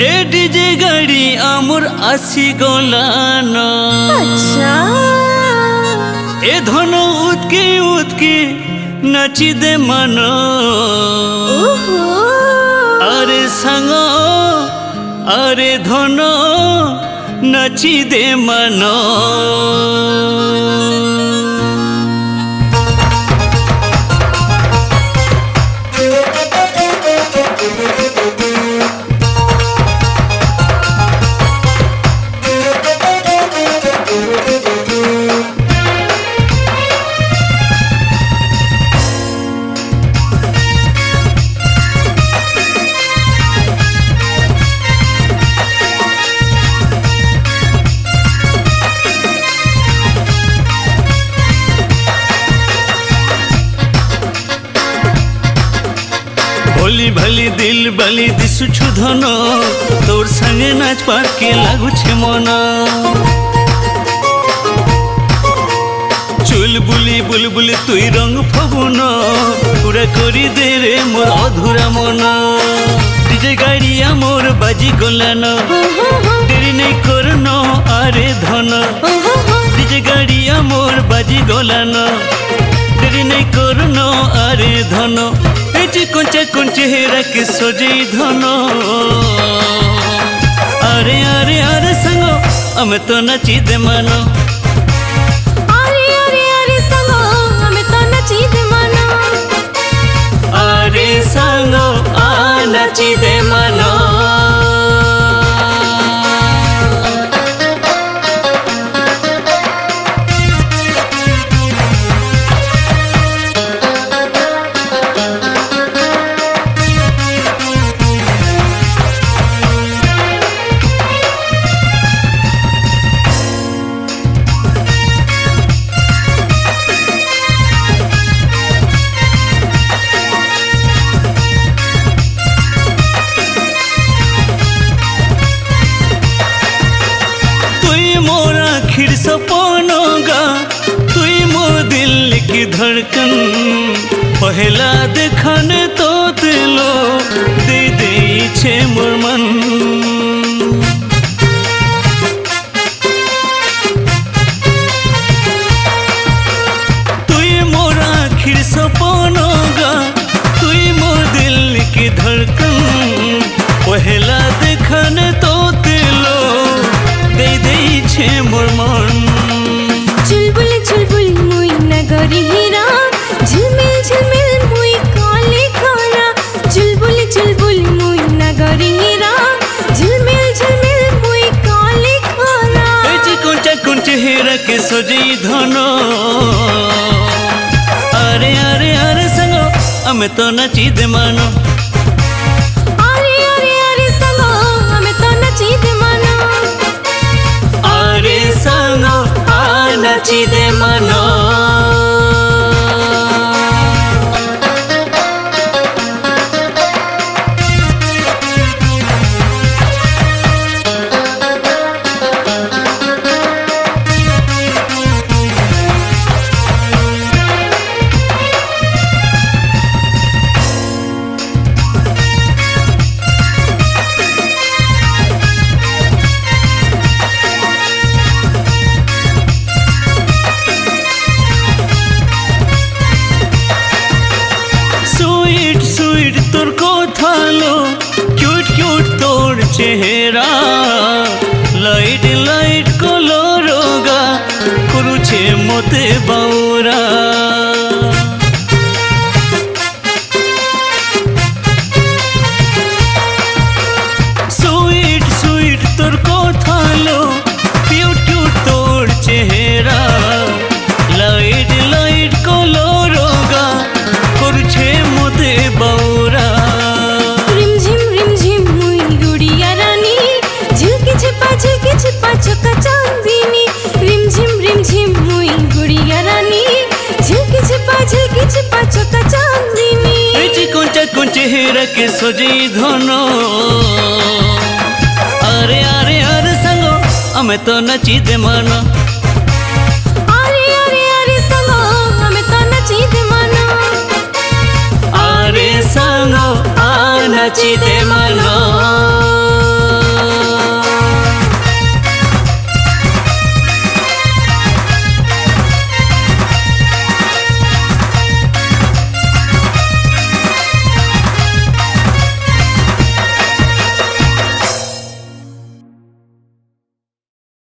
ए DJ गाड़ी आमुर आसी Golan अच्छा ए धन उतकी नाची दे मन अरे संग अरे धन नाची दे मन भोली भली दिल बली दिशुछु धन तोर संगे नाच पाके लागुछे मन चुलबुली बुलबुली तुई रंग फगुन पूरा करी दे रे मोर अधूरा मन डीजे गाड़िया मोर बाजी गलान देरी नहीं करनो आरे धन डीजे गाड़िया मोर बाजी गलान देरी नहीं करनो आरे धन कुंचे कुंचे हेरा के सोजे धन अरे अरे अरे संगो हमें तो नची दे मनो अरे अरे अरे संगो हमें तो नची दे मनो अरे संगो आ नची दे मनो सपनोगा तुई मोर दिल की धड़कन पहला देखने तो दिलो दे दे छे मोर मन तुई मोर आखिर सपनोगा तुई मोर दिल की धड़कन पहला देखने तो दिलो दे दे छे मोर मन चुलबुल चुलबुल मुई नगरी हीरा झिलमिल झिलमिल मुई काले खारा चुलबुल चुलबुल मुई नगरी हीरा झिलमिल झिलमिल मुई काले खारा कुंचे कुंचे हेरा के सोजे धन अरे अरे अरे संगो हमें तो नची दे मनो अरे अरे अरे संगो हमें तो नची दे मनो अरे संगो आ नची दे मनो तोर कथा लो क्यूट क्यूट तोर चेहरा लाइट लाइट कलरोगा करुछे मोते बाउरा स्वीट स्वीट तोर कथा लो क्यूट क्यूट तोर चेहरा लाइट लाइट कलरोगा करुछे मोते बाउरा चका चांदनी रिम झिम मुई गुड़िया रानी झिलकी छिपा चका चांदनी कुंचे कुंचे हेरा के सोजे धन अरे अरे अरे संगो हमें तो नची दे मनो अरे अरे अरे संगो हमें तो नची दे मनो अरे संगो आ नची दे